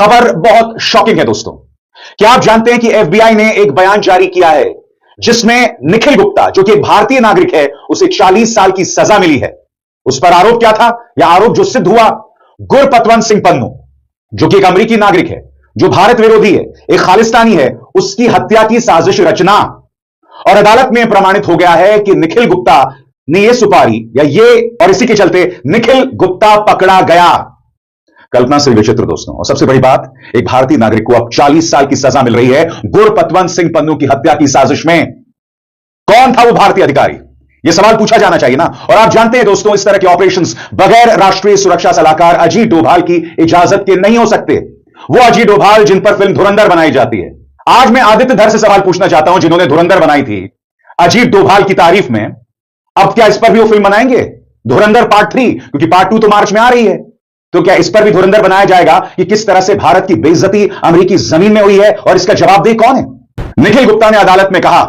खबर बहुत शॉकिंग है दोस्तों। क्या आप जानते हैं कि एफबीआई ने एक बयान जारी किया है जिसमें निखिल गुप्ता, जो कि एक भारतीय नागरिक है, उसे 40 साल की सजा मिली है। उस पर आरोप क्या था? यह आरोप जो सिद्ध हुआ, गुरपतवंत सिंह पन्नू, जो कि एक अमेरिकी नागरिक है, जो भारत विरोधी है, एक खालिस्तानी है, उसकी हत्या की साजिश रचना। और अदालत में प्रमाणित हो गया है कि निखिल गुप्ता ने यह सुपारी या ये, और इसी के चलते निखिल गुप्ता पकड़ा गया। कल्पना से विचित्र दोस्तों। और सबसे बड़ी बात, एक भारतीय नागरिक को अब 40 साल की सजा मिल रही है गुरपतवंत सिंह पन्नू की हत्या की साजिश में। कौन था वो भारतीय अधिकारी? यह सवाल पूछा जाना चाहिए ना। और आप जानते हैं दोस्तों, इस तरह के ऑपरेशंस बगैर राष्ट्रीय सुरक्षा सलाहकार अजीत डोभाल की इजाजत के नहीं हो सकते। वो अजीत डोभाल जिन पर फिल्म धुरंधर बनाई जाती है। आज मैं आदित्य धर से सवाल पूछना चाहता हूं, जिन्होंने धुरंधर बनाई थी अजीत डोभाल की तारीफ में। अब क्या इस पर भी वो फिल्म बनाएंगे, धुरंधर पार्ट 3? क्योंकि पार्ट 2 तो मार्च में आ रही है। तो क्या इस पर भी धुरंधर बनाया जाएगा कि किस तरह से भारत की बेइज्जती अमेरिकी जमीन में हुई है, और इसका जवाबदेह कौन है? निखिल गुप्ता ने अदालत में कहा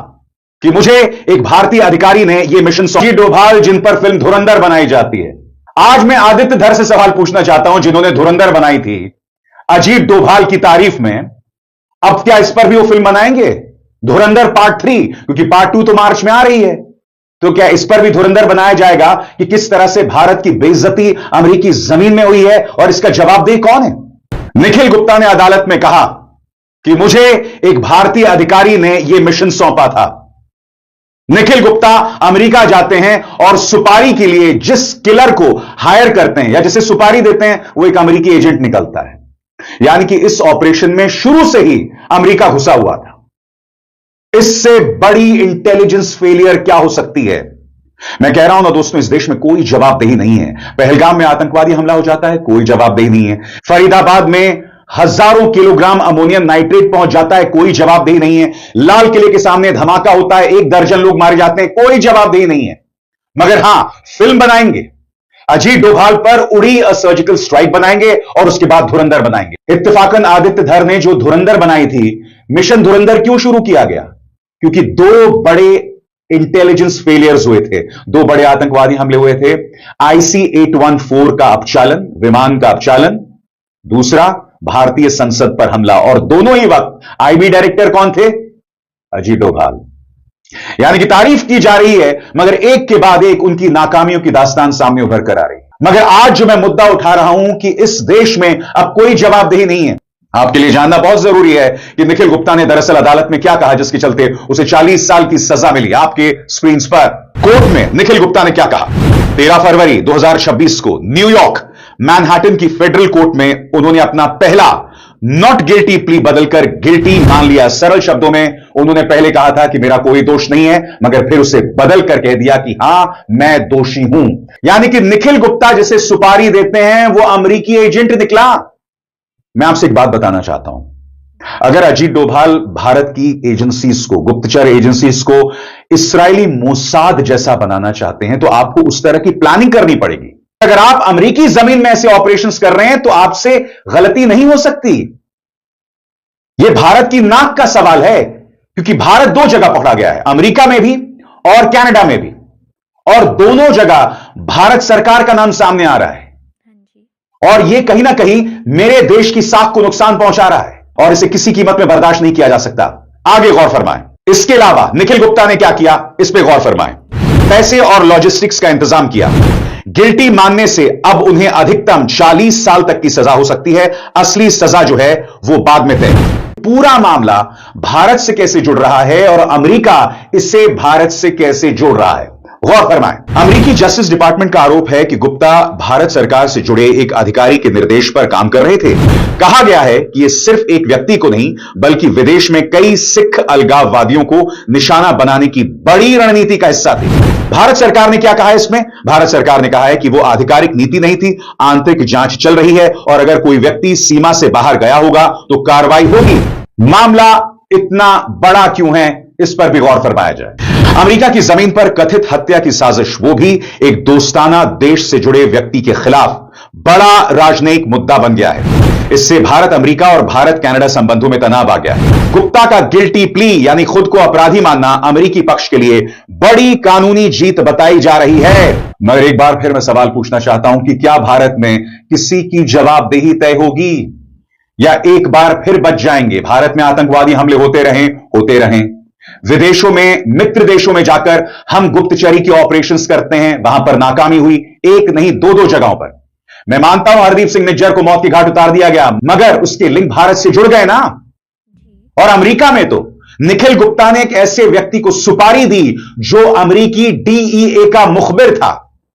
कि मुझे एक भारतीय अधिकारी ने यह मिशन सौंपा, अजीत डोभाल जिन पर फिल्म धुरंधर बनाई जाती है। आज मैं आदित्य धर से सवाल पूछना चाहता हूं, जिन्होंने धुरंधर बनाई थी अजीत डोभाल की तारीफ में। अब क्या इस पर भी वो फिल्म बनाएंगे, धुरंधर पार्ट 3? क्योंकि पार्ट 2 तो मार्च में आ रही है। तो क्या इस पर भी धुरंधर बनाया जाएगा कि किस तरह से भारत की बेइज्जती अमेरिकी जमीन में हुई है, और इसका जवाबदेह कौन है? निखिल गुप्ता ने अदालत में कहा कि मुझे एक भारतीय अधिकारी ने यह मिशन सौंपा था। निखिल गुप्ता अमेरिका जाते हैं और सुपारी के लिए जिस किलर को हायर करते हैं या जिसे सुपारी देते हैं, वो एक अमेरिकी एजेंट निकलता है। यानी कि इस ऑपरेशन में शुरू से ही अमेरिका घुसा हुआ था। इससे बड़ी इंटेलिजेंस फेलियर क्या हो सकती है? मैं कह रहा हूं ना दोस्तों, इस देश में कोई जवाबदेही नहीं है। पहलगाम में आतंकवादी हमला हो जाता है, कोई जवाबदेही नहीं है। फरीदाबाद में हजारों किलोग्राम अमोनियम नाइट्रेट पहुंच जाता है, कोई जवाबदेही नहीं है। लाल किले के सामने धमाका होता है, 1 दर्जन लोग मारे जाते हैं, कोई जवाबदेही नहीं है। मगर हां, फिल्म बनाएंगे, अजीत डोभाल पर उड़ी अ सर्जिकल स्ट्राइक बनाएंगे, और उसके बाद धुरंधर बनाएंगे। इत्तेफाकन आदित्य धर ने जो धुरंधर बनाई थी, मिशन धुरंधर क्यों शुरू किया गया? क्योंकि 2 बड़े इंटेलिजेंस फेलियर्स हुए थे, 2 बड़े आतंकवादी हमले हुए थे। IC-814 का अपचालन, विमान का अपचालन, दूसरा भारतीय संसद पर हमला। और दोनों ही वक्त आईबी डायरेक्टर कौन थे? अजीत डोभाल। यानी कि तारीफ की जा रही है, मगर एक के बाद एक उनकी नाकामियों की दास्तान सामने उभर कर आ रही है। मगर आज जो मैं मुद्दा उठा रहा हूं कि इस देश में अब कोई जवाबदेही नहीं है। आपके लिए जानना बहुत जरूरी है कि निखिल गुप्ता ने दरअसल अदालत में क्या कहा, जिसके चलते उसे 40 साल की सजा मिली। आपके स्क्रीन पर कोर्ट में निखिल गुप्ता ने क्या कहा। 13 फरवरी 2026 को न्यूयॉर्क मैनहट्टन की फेडरल कोर्ट में उन्होंने अपना पहला नॉट गिल्टी प्ली बदलकर गिल्टी मान लिया। सरल शब्दों में उन्होंने पहले कहा था कि मेरा कोई दोष नहीं है, मगर फिर उसे बदल कर कह दिया कि हां, मैं दोषी हूं। यानी कि निखिल गुप्ता जिसे सुपारी देते हैं, वो अमेरिकी एजेंट निकला। मैं आपसे एक बात बताना चाहता हूं, अगर अजीत डोभाल भारत की एजेंसीज को, गुप्तचर एजेंसीज को इस्राएली मोसाद जैसा बनाना चाहते हैं, तो आपको उस तरह की प्लानिंग करनी पड़ेगी। अगर आप अमेरिकी जमीन में ऐसे ऑपरेशंस कर रहे हैं, तो आपसे गलती नहीं हो सकती। यह भारत की नाक का सवाल है, क्योंकि भारत 2 जगह पकड़ा गया है, अमेरिका में भी और कनाडा में भी, और दोनों जगह भारत सरकार का नाम सामने आ रहा है। और यह कहीं ना कहीं मेरे देश की साख को नुकसान पहुंचा रहा है, और इसे किसी कीमत में बर्दाश्त नहीं किया जा सकता। आगे गौर फरमाएं। इसके अलावा निखिल गुप्ता ने क्या किया, इस पे गौर फरमाएं। पैसे और लॉजिस्टिक्स का इंतजाम किया। गिल्टी मानने से अब उन्हें अधिकतम 40 साल तक की सजा हो सकती है। असली सजा जो है वो बाद में तय। पूरा मामला भारत से कैसे जुड़ रहा है, और अमेरिका इसे भारत से कैसे जोड़ रहा है, गौर फरमाएं। अमेरिकी जस्टिस डिपार्टमेंट का आरोप है कि गुप्ता भारत सरकार से जुड़े एक अधिकारी के निर्देश पर काम कर रहे थे। कहा गया है कि यह सिर्फ एक व्यक्ति को नहीं, बल्कि विदेश में कई सिख अलगाववादियों को निशाना बनाने की बड़ी रणनीति का हिस्सा थी। भारत सरकार ने क्या कहा है इसमें? भारत सरकार ने कहा है कि वो आधिकारिक नीति नहीं थी, आंतरिक जांच चल रही है, और अगर कोई व्यक्ति सीमा से बाहर गया होगा तो कार्रवाई होगी। मामला इतना बड़ा क्यों है, इस पर भी गौर फरमाया जाए। अमेरिका की जमीन पर कथित हत्या की साजिश, वो भी एक दोस्ताना देश से जुड़े व्यक्ति के खिलाफ, बड़ा राजनयिक मुद्दा बन गया है। इससे भारत अमेरिका और भारत कनाडा संबंधों में तनाव आ गया है। गुप्ता का गिल्टी प्ली यानी खुद को अपराधी मानना अमेरिकी पक्ष के लिए बड़ी कानूनी जीत बताई जा रही है। मगर एक बार फिर मैं सवाल पूछना चाहता हूं कि क्या भारत में किसी की जवाबदेही तय होगी? या एक बार फिर बच जाएंगे? भारत में आतंकवादी हमले होते रहें। विदेशों में, मित्र देशों में जाकर हम गुप्तचरी के ऑपरेशंस करते हैं, वहां पर नाकामी हुई, एक नहीं दो जगहों पर। मैं मानता हूं हरदीप सिंह निज्जर को मौत की घाट उतार दिया गया, मगर उसके लिंक भारत से जुड़ गए ना। और अमेरिका में तो निखिल गुप्ता ने एक ऐसे व्यक्ति को सुपारी दी जो अमेरिकी डीईए का मुखबिर था,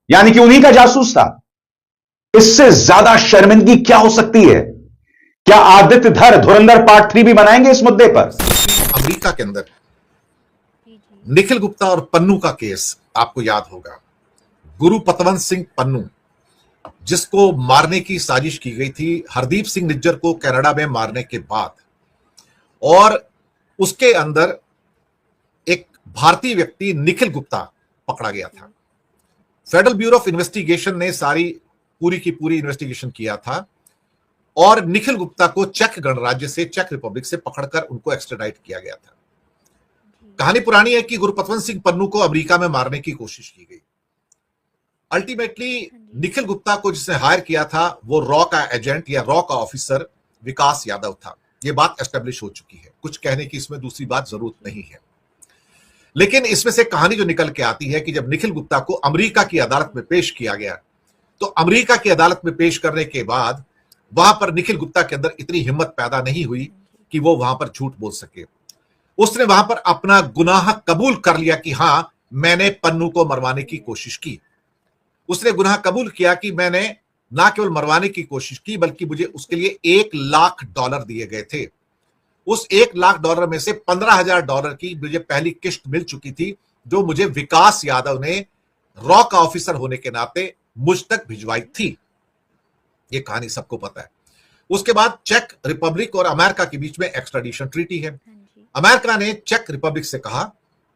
यानी कि उन्हीं का जासूस था। इससे ज्यादा शर्मिंदगी क्या हो सकती है? क्या आदित्य धर धुरंधर पार्ट 3 भी बनाएंगे इस मुद्दे पर? अमेरिका के अंदर निखिल गुप्ता और पन्नू का केस आपको याद होगा। गुरु पतवंत सिंह पन्नू, जिसको मारने की साजिश की गई थी हरदीप सिंह निज्जर को कनाडा में मारने के बाद, और उसके अंदर एक भारतीय व्यक्ति निखिल गुप्ता पकड़ा गया था। फेडरल ब्यूरो ऑफ इन्वेस्टिगेशन ने सारी पूरी की पूरी इन्वेस्टिगेशन किया था और निखिल गुप्ता को चेक गणराज्य से, चेक रिपब्लिक से पकड़कर उनको एक्स्ट्राडाइट किया गया था। कहानी पुरानी है कि गुरुपतवंत सिंह पन्नू को अमेरिका में मारने की कोशिश की गई। अल्टीमेटली निखिल गुप्ता को जिसने हायर किया था वो रॉ का एजेंट या रॉ का ऑफिसर विकास यादव था। ये बात एस्टेब्लिश हो चुकी है, कुछ कहने की इसमें दूसरी बात जरूरत नहीं है। लेकिन इसमें से कहानी जो निकल के आती है कि जब निखिल गुप्ता को अमेरिका की अदालत में पेश किया गया, तो अमेरिका की अदालत में पेश करने के बाद वहां पर निखिल गुप्ता के अंदर इतनी हिम्मत पैदा नहीं हुई कि वो वहां पर झूठ बोल सके। उसने वहां पर अपना गुनाह कबूल कर लिया कि हां, मैंने पन्नू को मरवाने की कोशिश की। उसने गुनाह कबूल किया कि मैंने ना केवल मरवाने की कोशिश की बल्कि मुझे उसके लिए $1,00,000 दिए गए थे। उस $1,00,000 में से $15,000 की मुझे पहली किश्त मिल चुकी थी, जो मुझे विकास यादव ने रॉ का ऑफिसर होने के नाते मुझ तक भिजवाई थी। ये कहानी सबको पता है। उसके बाद चेक रिपब्लिक और अमेरिका के बीच में एक्स्ट्राडिशन ट्रीटी है। अमेरिका ने चेक रिपब्लिक से कहा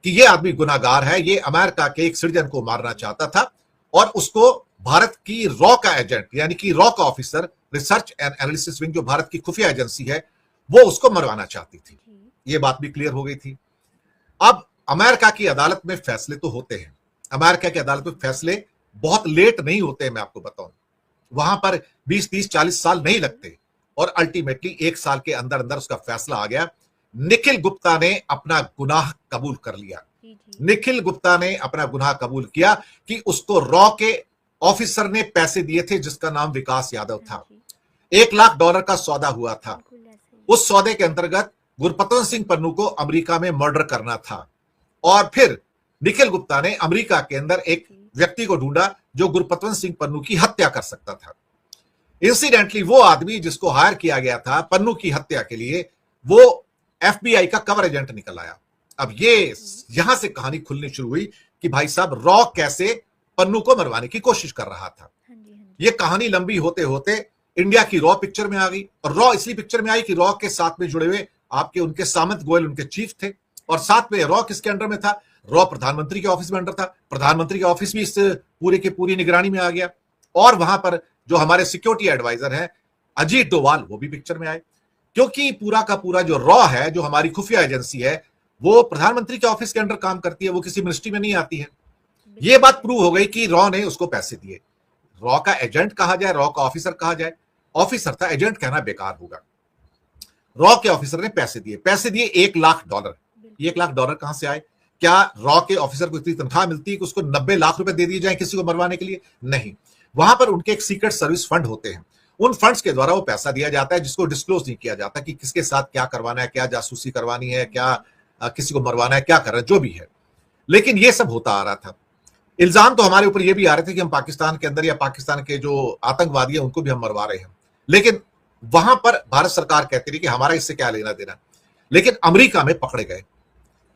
कि ये आदमी गुनाहगार है, ये अमेरिका के एक सिटीजन को मारना चाहता था और उसको भारत की रॉ का एजेंट यानी कि रॉ का officer, research and analysis wing, जो भारत की खुफिया एजेंसी है, वो उसको मरवाना चाहती थी। ये बात भी क्लियर हो गई थी। अब अमेरिका की अदालत में फैसले तो होते हैं, अमेरिका की अदालत में फैसले बहुत लेट नहीं होते, मैं आपको बताऊं। वहां पर 20, 30, 40 साल नहीं लगते और अल्टीमेटली 1 साल के अंदर अंदर उसका फैसला आ गया। निखिल गुप्ता ने अपना गुनाह कबूल कर लिया। निखिल गुप्ता ने अपना गुनाह कबूल किया कि उसको रॉ के ऑफिसर ने पैसे दिए थे जिसका नाम विकास यादव था। $1,00,000 का सौदा हुआ था। उस सौदे के अंतर्गत गुरुपतवंत सिंह पन्नू को अमेरिका में मर्डर करना था और फिर निखिल गुप्ता ने अमेरिका के अंदर एक व्यक्ति को ढूंढा जो गुरुपतवंत सिंह पन्नू की हत्या कर सकता था। इंसिडेंटली वो आदमी जिसको हायर किया गया था पन्नू की हत्या के लिए, वो FBI का कवर एजेंट निकल आया। अब ये यहां से कहानी खुलनी शुरू हुई कि भाई साहब, रॉ कैसे पन्नू को मरवाने की कोशिश कर रहा था। ये कहानी लंबी होते होते इंडिया की रॉ पिक्चर में आ गई और रॉ इसलिए पिक्चर में आई कि रॉ के साथ में जुड़े हुए आपके उनके सामंत गोयल उनके चीफ थे और साथ में रॉ किसके अंडर में था? रॉ प्रधानमंत्री के ऑफिस में अंडर था। प्रधानमंत्री के ऑफिस भी इस पूरे के पूरी निगरानी में आ गया और वहां पर जो हमारे सिक्योरिटी एडवाइजर हैं अजीत डोवाल, वो भी पिक्चर में आए, क्योंकि पूरा का पूरा जो रॉ है, जो हमारी खुफिया एजेंसी है, वो प्रधानमंत्री के ऑफिस के अंडर काम करती है, वो किसी मिनिस्ट्री में नहीं आती है। ये बात प्रूव हो गई कि रॉ ने उसको पैसे दिए। रॉ का एजेंट कहा जाए, रॉ का ऑफिसर कहा जाए, ऑफिसर था, एजेंट कहना बेकार होगा। रॉ के ऑफिसर ने पैसे दिए $1,00,000। $1,00,000 कहां से आए? क्या रॉ के ऑफिसर को इतनी तनख्वाह मिलती है कि उसको 90 लाख रुपए दे दिए जाए किसी को मरवाने के लिए? नहीं। वहां पर उनके एक सीक्रेट सर्विस फंड होते हैं, उन फंड्स के द्वारा वो पैसा दिया जाता है जिसको डिस्क्लोज नहीं किया जाता कि किसके साथ क्या करवाना है, क्या जासूसी करवानी है, क्या किसी को मरवाना है, क्या कर रहा है, जो भी है। लेकिन ये सब होता आ रहा था। इल्जाम तो हमारे ऊपर ये भी आ रहे थे कि हम पाकिस्तान के अंदर या पाकिस्तान के जो आतंकवादी हैं उनको भी हम मरवा रहे हैं, लेकिन वहां पर भारत सरकार कहती रही कि हमारा इससे क्या लेना देना। लेकिन अमेरिका में पकड़े गए,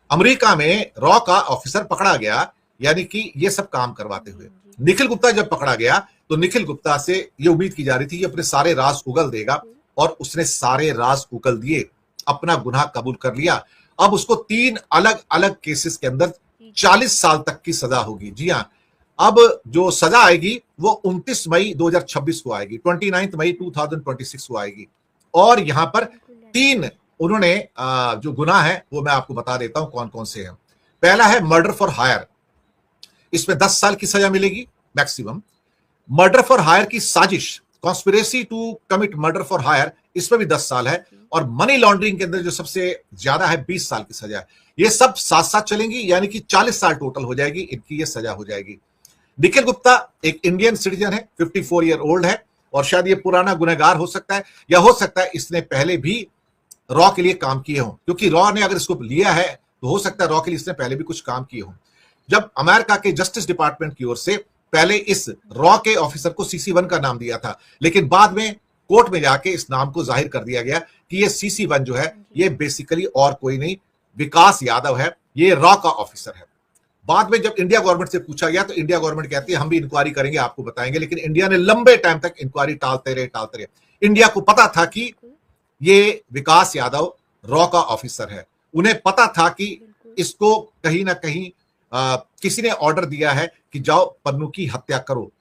अमेरिका में रॉ का ऑफिसर पकड़ा गया, यानी कि ये सब काम करवाते हुए। निखिल गुप्ता जब पकड़ा गया तो निखिल गुप्ता से ये उम्मीद की जा रही थी कि अपने सारे राज उगल देगा और उसने सारे राज उगल दिए, अपना गुनाह कबूल कर लिया। अब उसको 3 अलग अलग केसेस के अंदर 40 साल तक की सजा होगी। जी हाँ, अब जो सजा आएगी वो 29 मई 2026 को आएगी, 29 मई 2026 को आएगी। और यहां पर 3 उन्होंने जो गुनाह है वो मैं आपको बता देता हूं कौन कौन से हैं। पहला है मर्डर फॉर हायर, इसमें 10 साल की सजा मिलेगी मैक्सिमम। मर्डर फॉर हायर की साजिश, conspiracy to commit murder for hire, इसमें भी 10 साल है, और मनी लॉन्ड्रिंग के अंदर जो सबसे ज्यादा है 20 साल की सजा है। ये सब साथ साथ चलेंगी, यानी कि 40 साल टोटल हो जाएगी, इनकी ये सजा हो जाएगी। निखिल गुप्ता एक इंडियन सिटीजन है, 54 ईयर ओल्ड है, और शायद ये पुराना गुनहगार हो सकता है, या हो सकता है इसने पहले भी रॉ के लिए काम किए हों, क्योंकि रॉ ने अगर इसको लिया है तो हो सकता है रॉ के लिए इसने पहले भी कुछ काम किए हों। जब अमेरिका के जस्टिस डिपार्टमेंट की ओर से पहले इस रॉ के ऑफिसर को CC1 का नाम दिया था, लेकिन बाद में कोर्ट में जाके इस नाम को जाहिर कर दिया गया कि ये CC1 जो है ये बेसिकली और कोई नहीं, विकास यादव है, ये रॉ का ऑफिसर है। बाद में जब इंडिया गवर्नमेंट से पूछा गया तो इंडिया गवर्नमेंट कहती है हम भी इंक्वायरी करेंगे, आपको बताएंगे, लेकिन इंडिया ने लंबे टाइम तक इंक्वायरी टालते रहे। इंडिया को पता था कि ये विकास यादव रॉ का ऑफिसर है, उन्हें पता था कि इसको कहीं ना कहीं किसी ने ऑर्डर दिया है कि जाओ पन्नू की हत्या करो।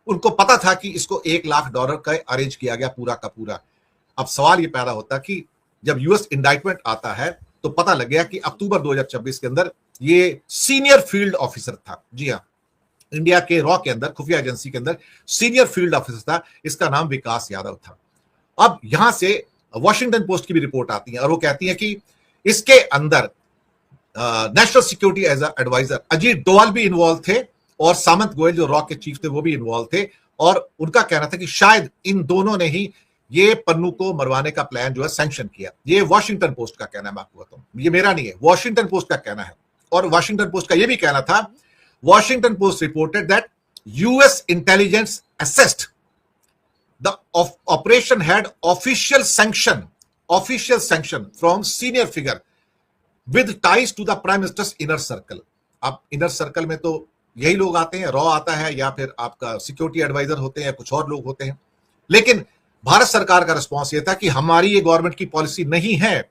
उनको पता था कि इसको $1 लाख का अरेंज किया गया पूरा का पूरा। अब सवाल ये पैदा होता कि जब यूएस इंडाइटमेंट आता है तो पता लग गया कि अक्टूबर 2026 के अंदर ये सीनियर फील्ड ऑफिसर था। जी हाँ, इंडिया के रॉ के अंदर, खुफिया एजेंसी के अंदर सीनियर फील्ड ऑफिसर था, इसका नाम विकास यादव था। अब यहां से वॉशिंगटन पोस्ट की भी रिपोर्ट आती है और वो कहती है कि इसके अंदर national security adviser Ajit Doval भी इन्वॉल्व थे, और सामंत गोयल जो रॉ के चीफ थे वो भी इन्वॉल्व थे, और उनका कहना था कि शायद इन दोनों ने ही ये पन्नू को मरवाने का प्लान जो है सैंक्शन किया। ये वॉशिंगटन पोस्ट का कहना है, मैं आपको बताऊं, ये मेरा नहीं है, वॉशिंगटन पोस्ट का कहना है। और वॉशिंगटन पोस्ट का ये भी कहना था, Washington Post reported that US intelligence assessed the operation had official sanction from senior figure with ties to the prime minister's inner circle. अब इनर सर्कल में तो यही लोग आते हैं, रॉ आता है, या फिर आपका सिक्योरिटी एडवाइजर होते हैं, या कुछ और लोग होते हैं। लेकिन भारत सरकार का रिस्पॉन्स यह था कि हमारी ये गवर्नमेंट की पॉलिसी नहीं है,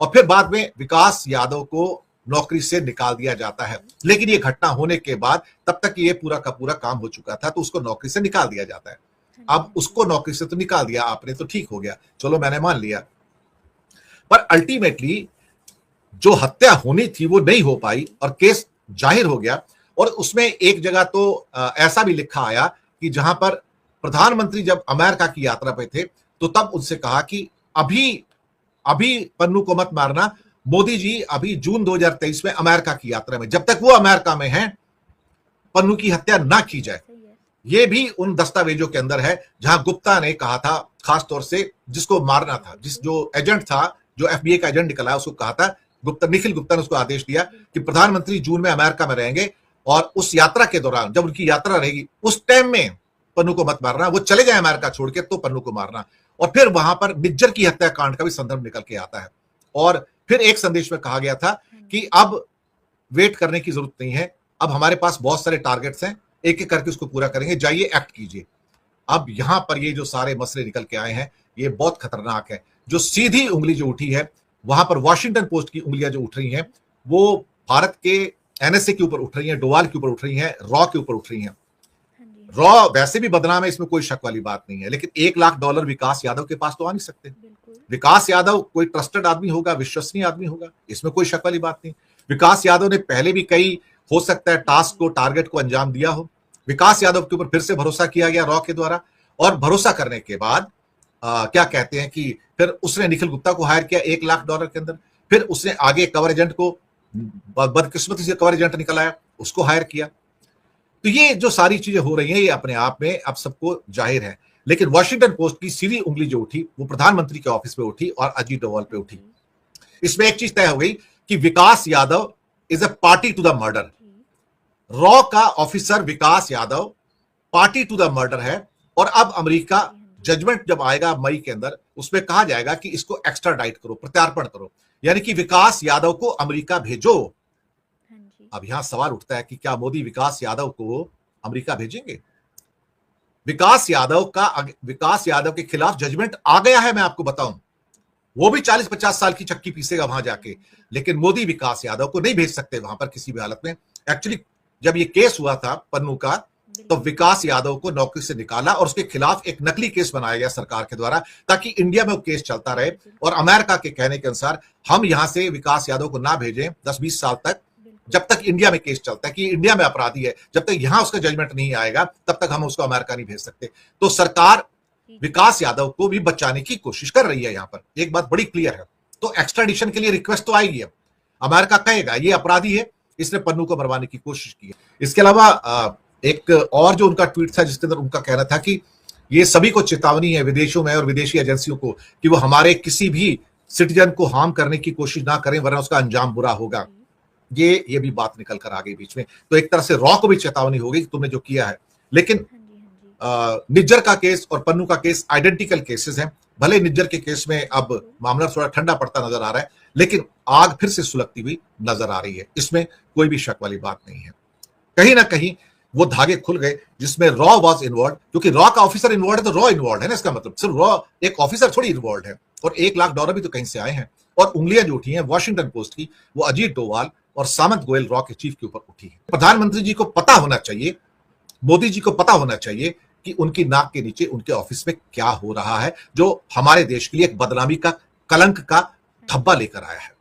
और फिर बाद में विकास यादव को नौकरी से निकाल दिया जाता है। लेकिन ये घटना होने के बाद तब तक ये पूरा का पूरा काम हो चुका था, तो उसको नौकरी से निकाल दिया जाता है। अब उसको नौकरी से तो निकाल दिया आपने, तो ठीक हो गया, चलो मैंने मान लिया, पर अल्टीमेटली जो हत्या होनी थी वो नहीं हो पाई और केस जाहिर हो गया। और उसमें एक जगह तो ऐसा भी लिखा आया कि जहां पर प्रधानमंत्री जब अमेरिका की यात्रा पे थे तो तब उनसे कहा कि अभी पन्नू को मत मारना, मोदी जी अभी जून 2023 में अमेरिका की यात्रा में, जब तक वो अमेरिका में हैं पन्नू की हत्या ना की जाए। ये भी उन दस्तावेजों के अंदर है जहां गुप्ता ने कहा था, खास तौर से जिसको मारना था, जो एजेंट था, जो FBI का एजेंट निकला, उसको कहा था निखिल गुप्ता ने उसको आदेश दिया कि प्रधानमंत्री जून में अमेरिका में रहेंगे, और उस यात्रा के दौरान जब उनकी यात्रा रहेगी उस टाइम में पन्नू को मत मारना, वो चले जाए अमेरिका छोड़ के तो पन्नू को मारना। और फिर वहां पर निज्जर की हत्याकांड का भी संदर्भ निकल के आता है। और फिर एक संदेश में कहा गया था कि अब वेट करने की जरूरत नहीं है, अब हमारे पास बहुत सारे टारगेट्स हैं, एक एक करके उसको पूरा करेंगे, जाइए एक्ट कीजिए। अब यहां पर ये जो सारे मसले निकल के आए हैं ये बहुत खतरनाक है। जो सीधी उंगली जो उठी है, वहां पर वॉशिंगटन पोस्ट की उंगलियां जो उठ रही हैं वो भारत के NSA के ऊपर उठ रही हैं, डोवाल के ऊपर उठ रही हैं, रॉ के ऊपर उठ रही हैं। रॉ वैसे भी बदनाम है, इसमें कोई शक वाली बात नहीं है, लेकिन $1 लाख विकास यादव के पास तो आ नहीं सकते। विकास यादव कोई ट्रस्टेड आदमी होगा, विश्वसनीय आदमी होगा, इसमें कोई शक वाली बात नहीं। विकास यादव ने पहले भी कई, हो सकता है, टास्क को, टारगेट को अंजाम दिया हो। विकास यादव के ऊपर फिर से भरोसा किया गया रॉ के द्वारा, और भरोसा करने के बाद क्या कहते हैं कि फिर उसने निखिल गुप्ता को हायर किया $1 लाख के अंदर। फिर उसने आगे कवर एजेंट को, बदकिस्मती से कवर एजेंट निकल आया, उसको हायर किया। तो ये जो सारी चीजें हो रही हैं ये अपने आप में अब सबको जाहिर है। लेकिन वॉशिंगटन पोस्ट की सीधी उंगली जो उठी वो प्रधानमंत्री के ऑफिस पे उठी और अजीत डोवाल पे उठी। इसमें एक चीज तय हो गई कि Vikas Yadav is a party to the murder. रॉ का officer Vikas Yadav party to the murder है, और अब अमेरिका जजमेंट जब आएगा मई के अंदर, उसमें कहा जाएगा कि इसको एक्स्ट्राडाइट करो, प्रत्यार्पण करो, यानी कि विकास यादव को अमेरिका भेजो। अब यहां सवाल उठता है कि क्या मोदी विकास यादव को अमेरिका भेजेंगे? विकास यादव के खिलाफ जजमेंट आ गया है, मैं आपको बताऊं, वो भी 40-50 साल की चक्की पीसेगा वहां जाके, लेकिन मोदी विकास यादव को नहीं भेज सकते वहां पर किसी भी हालत में। एक्चुअली जब ये केस हुआ था पन्नू का, तो विकास यादव को नौकरी से निकाला और उसके खिलाफ एक नकली केस बनाया गया सरकार के द्वारा, ताकि इंडिया में वो केस चलता रहे। और अमेरिका के कहने के अनुसार हम यहां से विकास यादव को ना भेजें 10-20 साल तक, जब तक इंडिया में केस चलता है कि इंडिया में अपराधी है, जब तक यहां उसका जजमेंट नहीं आएगा तब तक हम उसको अमेरिका नहीं भेज सकते। तो सरकार विकास यादव को भी बचाने की कोशिश कर रही है। यहां पर एक बात बड़ी क्लियर है, तो एक्स्ट्राडिशन के लिए रिक्वेस्ट तो आएगी। अब अमेरिका कहेगा ये अपराधी है, इसने पन्नू को मरवाने की कोशिश की है। इसके अलावा एक और जो उनका ट्वीट था जिसके अंदर उनका कहना था कि ये सभी को चेतावनी है विदेशों में और विदेशी एजेंसियों को कि वो हमारे किसी भी सिटीजन को हार्म करने की कोशिश ना करें वरना उसका अंजाम बुरा होगा। ये भी बात निकल कर आ गई बीच में, तो एक तरह से रॉ को भी चेतावनी होगी कि तुमने जो किया है। लेकिन निज्जर का केस और पन्नू का केस आइडेंटिकल केसेस हैं। भले निज्जर के केस में अब मामला थोड़ा ठंडा पड़ता नजर आ रहा है, लेकिन आग फिर से सुलगती हुई नजर आ रही है, इसमें कोई भी शक वाली बात नहीं है। कहीं ना कहीं वो धागे खुल गए जिसमें रॉ वाज इन्वॉल्व, क्योंकि रॉ का ऑफिसर इन्वॉल्व है तो रॉ इन्वॉल्व है ना, इसका मतलब सिर्फ रॉ एक ऑफिसर थोड़ी इन्वॉल्व है। और $1 लाख भी तो कहीं से आए हैं, और उंगलियां जो उठी हैं वॉशिंगटन पोस्ट की, वो अजीत डोवाल और सामंत गोयल रॉ के चीफ के ऊपर उठी है। प्रधानमंत्री जी को पता होना चाहिए, मोदी जी को पता होना चाहिए कि उनकी नाक के नीचे उनके ऑफिस में क्या हो रहा है, जो हमारे देश के लिए एक बदनामी का, कलंक का धब्बा लेकर आया है।